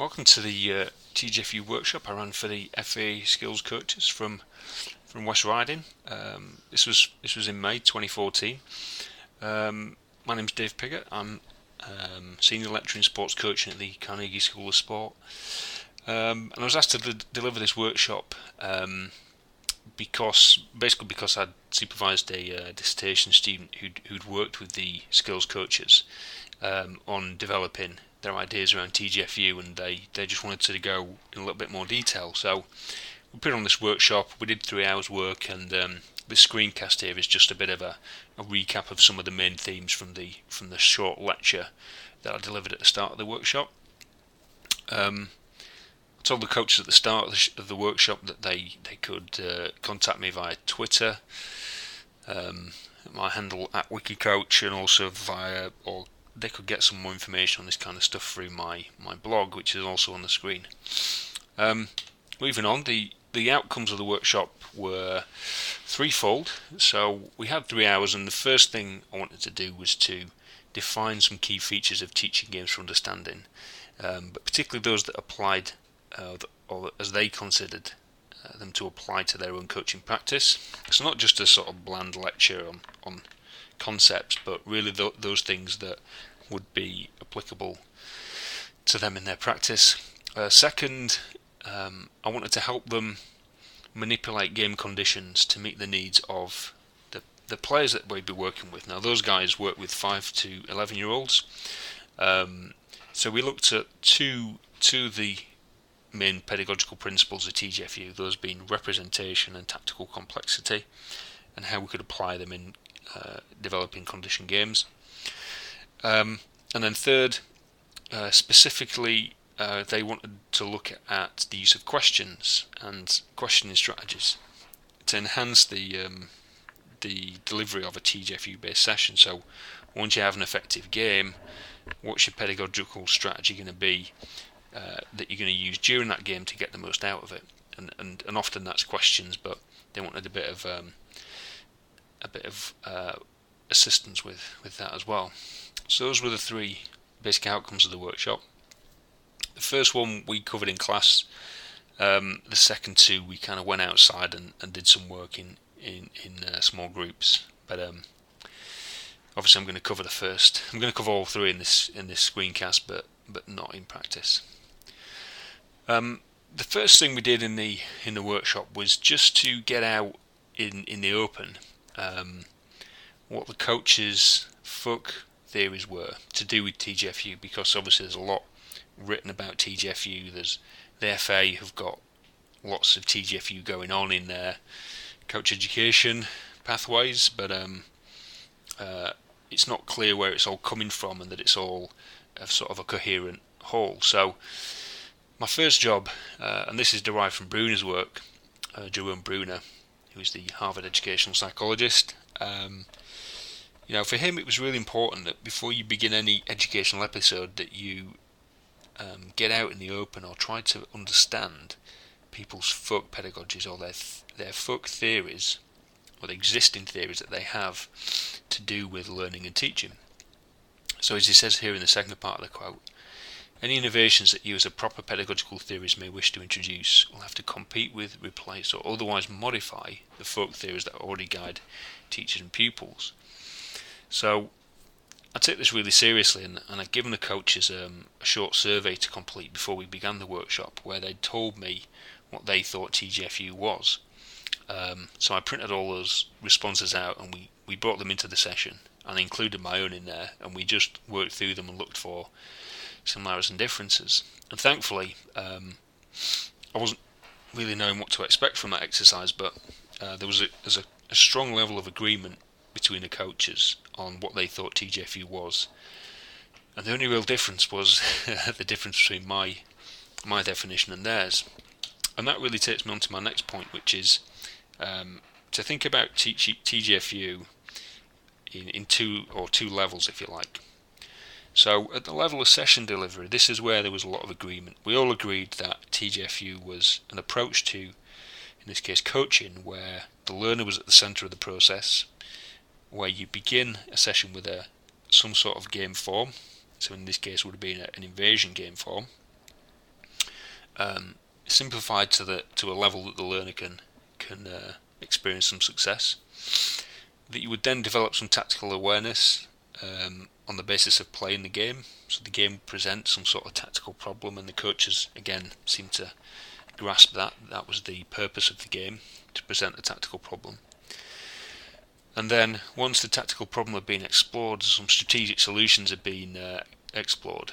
Welcome to the TGfU workshop I ran for the FA skills coaches from West Riding. This was in May 2014. My name's Dave Piggott. I'm senior lecturer in sports coaching at the Carnegie School of Sport, and I was asked to deliver this workshop because I'd supervised a dissertation student who'd worked with the skills coaches on developing their ideas around TGfU, and they just wanted to go in a little bit more detail. So we put on this workshop. We did 3 hours work, and this screencast here is just a bit of a recap of some of the main themes from the short lecture that I delivered at the start of the workshop. I told the coaches at the start of the workshop that they could contact me via Twitter, my handle at WikiCoach, and also or they could get some more information on this kind of stuff through my blog, which is also on the screen. Moving on, the outcomes of the workshop were threefold. So we had 3 hours, and the first thing I wanted to do was to define some key features of teaching games for understanding, but particularly those that applied or as they considered them to apply to their own coaching practice. So not just a sort of bland lecture on concepts, but really those things that would be applicable to them in their practice. Second, I wanted to help them manipulate game conditions to meet the needs of the players that we'd be working with. Now, those guys work with 5 to 11-year-olds. So we looked at two of the main pedagogical principles of TGfU, those being representation and tactical complexity, and how we could apply them in developing condition games. And then third, specifically, they wanted to look at the use of questions and questioning strategies to enhance the delivery of a TGfU based session. So once you have an effective game, what's your pedagogical strategy going to be that you're going to use during that game to get the most out of it? And often that's questions, but they wanted a bit of assistance with that as well. So those were the 3 basic outcomes of the workshop. The first one we covered in class. The second 2 we kind of went outside and did some work in small groups. But obviously I'm going to cover the first. I'm going to cover all 3 in this screencast, but not in practice. The first thing we did in the workshop was just to get out in the open what the coaches' folk theories were to do with TGfU, because obviously there's a lot written about TGfU. There's the FA have got lots of TGfU going on in their coach education pathways, but it's not clear where it's all coming from and that it's all sort of a coherent whole. So my first job, and this is derived from Bruner's work, Jerome Bruner, who is the Harvard educational psychologist. For him it was really important that before you begin any educational episode that you get out in the open or try to understand people's folk pedagogies or their folk theories or the existing theories that they have to do with learning and teaching. So as he says here in the second part of the quote, any innovations that you as a proper pedagogical theorist may wish to introduce will have to compete with, replace or otherwise modify the folk theories that already guide teachers and pupils. So I take this really seriously, and I'd given the coaches a short survey to complete before we began the workshop, where they'd told me what they thought TGfU was. So I printed all those responses out, and we brought them into the session, and I included my own in there, and we just worked through them and looked for similarities and differences. And thankfully, I wasn't really knowing what to expect from that exercise, but there was a strong level of agreement between the coaches on what they thought TGfU was, and the only real difference was the difference between my definition and theirs. And that really takes me on to my next point, which is to think about TGfU in two levels, if you like. So at the level of session delivery, this is where there was a lot of agreement. We all agreed that TGfU was an approach to, in this case, coaching, where the learner was at the centre of the process, where you begin a session with some sort of game form. So in this case would have been an invasion game form. simplified to a level that the learner can experience some success. That you would then develop some tactical awareness on the basis of playing the game. So the game presents some sort of tactical problem, and the coaches again seem to grasp that. That was the purpose of the game, to present a tactical problem. And then once the tactical problem had been explored, some strategic solutions had been explored,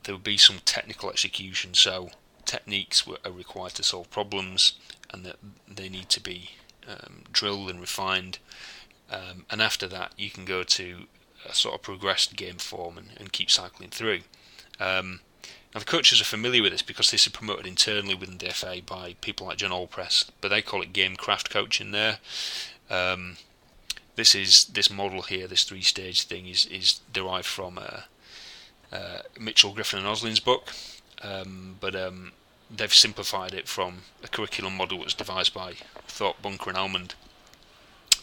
there would be some technical execution. So techniques are required to solve problems, and that they need to be drilled and refined. And after that, you can go to a sort of progressed game form and keep cycling through. Now the coaches are familiar with this because this is promoted internally within the FA by people like John Allpress, but they call it game craft coaching there. This model here, this 3-stage thing, is derived from Mitchell, Griffin and Oslin's book, but they've simplified it from a curriculum model that was devised by Thorpe, Bunker and Almond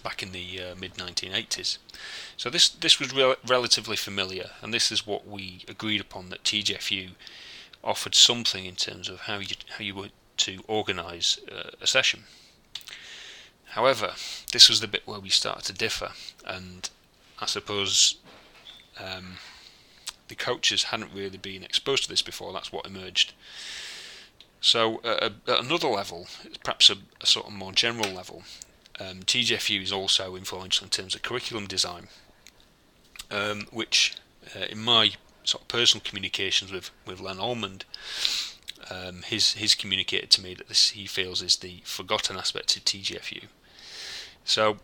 back in the mid-1980s. So this was relatively familiar, and this is what we agreed upon, that TGfU offered something in terms of how you were to organise a session. However, this was the bit where we started to differ, and I suppose the coaches hadn't really been exposed to this before. That's what emerged. So at another level, perhaps a sort of more general level, TGfU is also influential in terms of curriculum design, which in my sort of personal communications with Len Almond, he's communicated to me that this, he feels, is the forgotten aspect of TGfU. So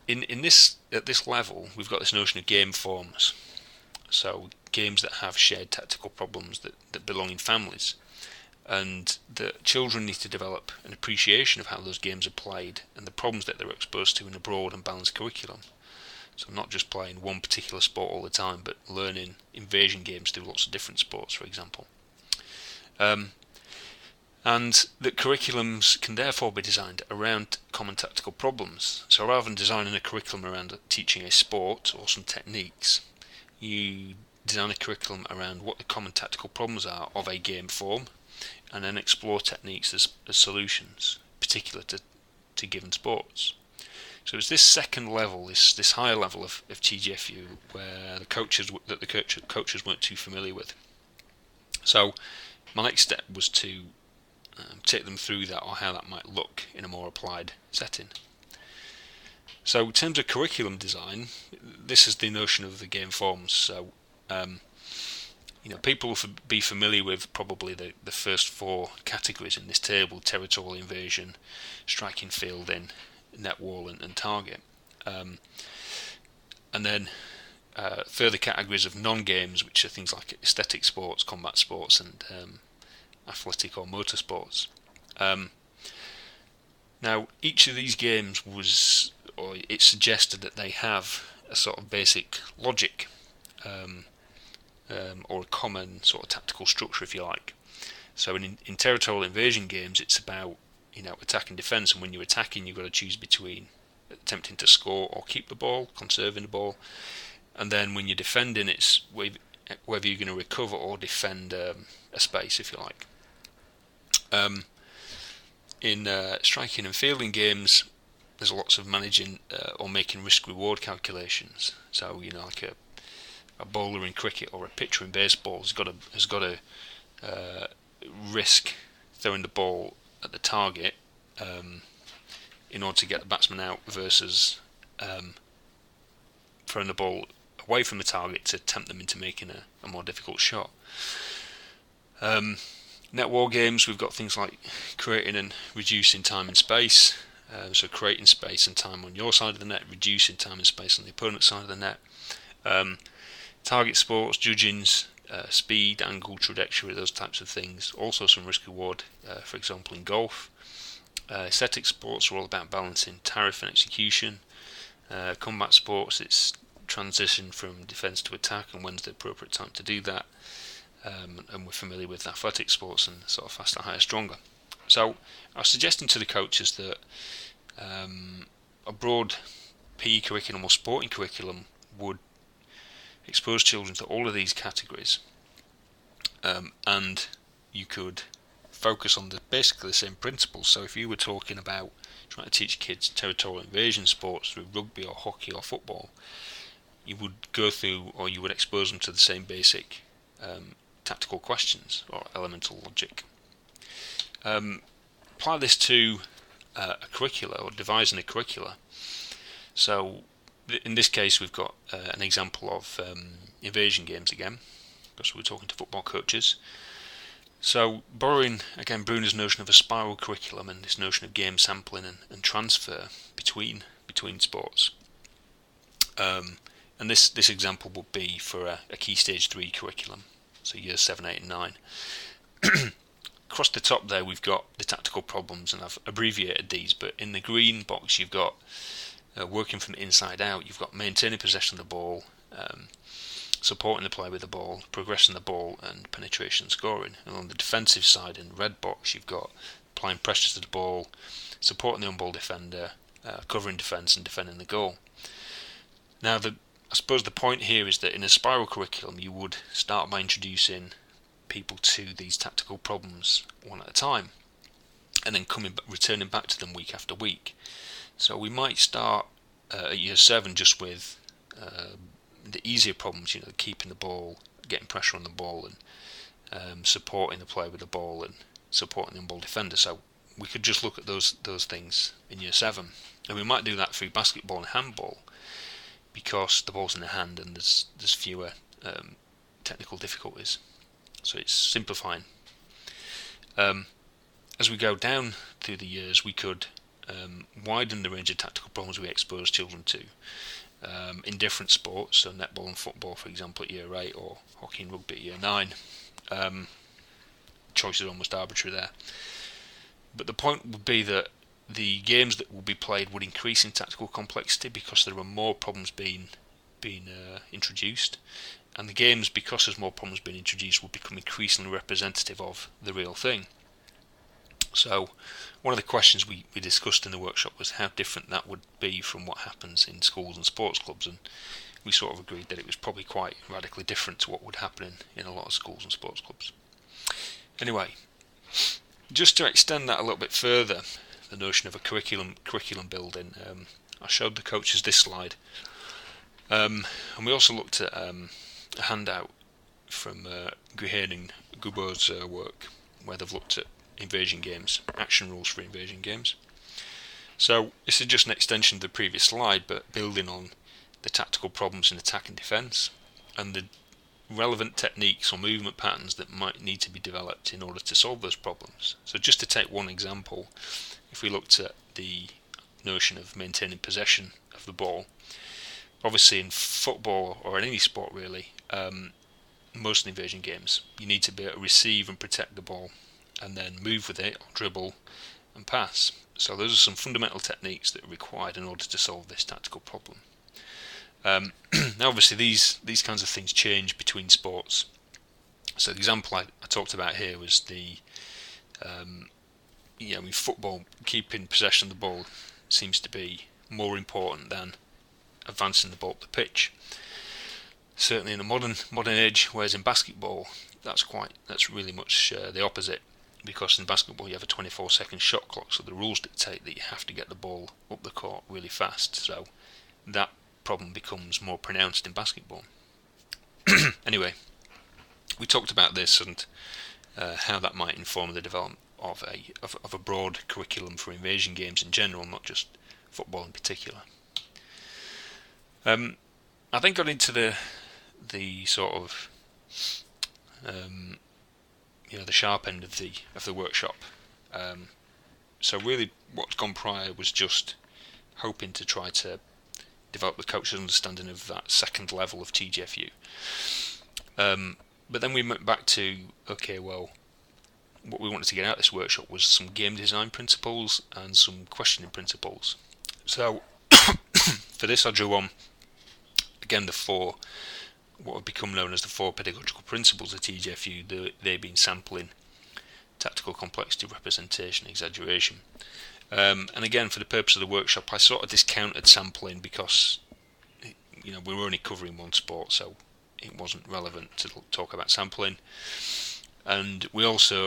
in this, at this level, we've got this notion of game forms. So games that have shared tactical problems that belong in families, and the children need to develop an appreciation of how those games are played and the problems that they're exposed to in a broad and balanced curriculum. So not just playing one particular sport all the time, but learning invasion games through lots of different sports, for example. And that curriculums can therefore be designed around common tactical problems. So rather than designing a curriculum around teaching a sport or some techniques, you design a curriculum around what the common tactical problems are of a game form, and then explore techniques as solutions, particular to given sports. So it's this second level, this higher level of TGfU, where the coaches weren't too familiar with. So my next step was to take them through that, or how that might look in a more applied setting. So in terms of curriculum design, this is the notion of the game forms. So people will be familiar with probably the first 4 categories in this table: territorial invasion, striking, fielding, net wall and target. And then further categories of non-games, which are things like aesthetic sports, combat sports and athletic or motor sports. Now each of these games it's suggested that they have a sort of basic logic, or a common sort of tactical structure, if you like. So in territorial invasion games, it's about attack and defence, and when you're attacking, you've got to choose between attempting to score or keep the ball, conserving the ball. And then when you're defending, it's whether you're going to recover or defend a space, if you like. In striking and fielding games, there's lots of managing or making risk-reward calculations. So like a bowler in cricket or a pitcher in baseball has got to risk throwing the ball at the target in order to get the batsman out, versus throwing the ball away from the target to tempt them into making a more difficult shot. Net war games, we've got things like creating and reducing time and space. So creating space and time on your side of the net, reducing time and space on the opponent's side of the net. Target sports, judgings, speed, angle, trajectory, those types of things. Also some risk reward, for example in golf. Aesthetic sports are all about balancing tariff and execution. Combat sports, it's transition from defence to attack and when's the appropriate time to do that. And we're familiar with athletic sports and sort of faster, higher, stronger. So I was suggesting to the coaches that a broad PE curriculum or sporting curriculum would expose children to all of these categories, and you could focus on basically the same principles. So if you were talking about trying to teach kids territorial invasion sports through rugby or hockey or football, you would go through, or you would expose them to the same basic tactical questions or elemental logic. Apply this to a curricula, or devising a curricula. So in this case we've got an example of invasion games again, because we're talking to football coaches. So borrowing again Bruner's notion of a spiral curriculum and this notion of game sampling and transfer between sports. And this example would be for a Key Stage 3 curriculum, so years 7, 8 and 9. Across the top there we've got the tactical problems, and I've abbreviated these, but in the green box you've got working from the inside out. You've got maintaining possession of the ball, supporting the play with the ball, progressing the ball, and penetration scoring. And on the defensive side in the red box you've got applying pressure to the ball, supporting the on-ball defender, covering defence and defending the goal. Now I suppose the point here is that in a spiral curriculum you would start by introducing people to these tactical problems one at a time, and then returning back to them week after week. So we might start at year 7 just with the easier problems, keeping the ball, getting pressure on the ball, and supporting the play with the ball, and supporting the on-ball defender. So we could just look at those things in year 7, and we might do that through basketball and handball, because the ball's in the hand and there's fewer technical difficulties. So it's simplifying. As we go down through the years, we could widen the range of tactical problems we expose children to in different sports, so netball and football, for example, at year 8, or hockey and rugby at year 9. Choice is almost arbitrary there. But the point would be that the games that will be played would increase in tactical complexity because there are more problems being introduced, and the games, because there's more problems being introduced, will become increasingly representative of the real thing. So one of the questions we discussed in the workshop was how different that would be from what happens in schools and sports clubs, and we sort of agreed that it was probably quite radically different to what would happen in a lot of schools and sports clubs. Anyway, just to extend that a little bit further, the notion of a curriculum building, I showed the coaches this slide, and we also looked at a handout from Grehaigne Godbout's work, where they've looked at invasion games, action rules for invasion games. So this is just an extension of the previous slide, but building on the tactical problems in attack and defence, and the relevant techniques or movement patterns that might need to be developed in order to solve those problems. So just to take one example, if we looked at the notion of maintaining possession of the ball, obviously in football, or in any sport really, most invasion games, you need to be able to receive and protect the ball, and then move with it, or dribble and pass. So those are some fundamental techniques that are required in order to solve this tactical problem. Now obviously these kinds of things change between sports. So the example I talked about here was the in football, keeping possession of the ball seems to be more important than advancing the ball up the pitch. Certainly in the modern age, whereas in basketball that's really much the opposite, because in basketball you have a 24-second shot clock, so the rules dictate that you have to get the ball up the court really fast, so that problem becomes more pronounced in basketball. Anyway, we talked about this and how that might inform the development of a broad curriculum for invasion games in general, not just football in particular. I then got into the sort of the sharp end of the workshop. So really, what's gone prior was just hoping to try to develop the coach's understanding of that second level of TGfU. But then we went back to, okay, well, what we wanted to get out of this workshop was some game design principles and some questioning principles. So for this I drew on, again, what have become known as the 4 pedagogical principles of TGfU, they being sampling, tactical complexity, representation, exaggeration. And again, for the purpose of the workshop, I sort of discounted sampling because we were only covering one sport, so it wasn't relevant to talk about sampling. And we also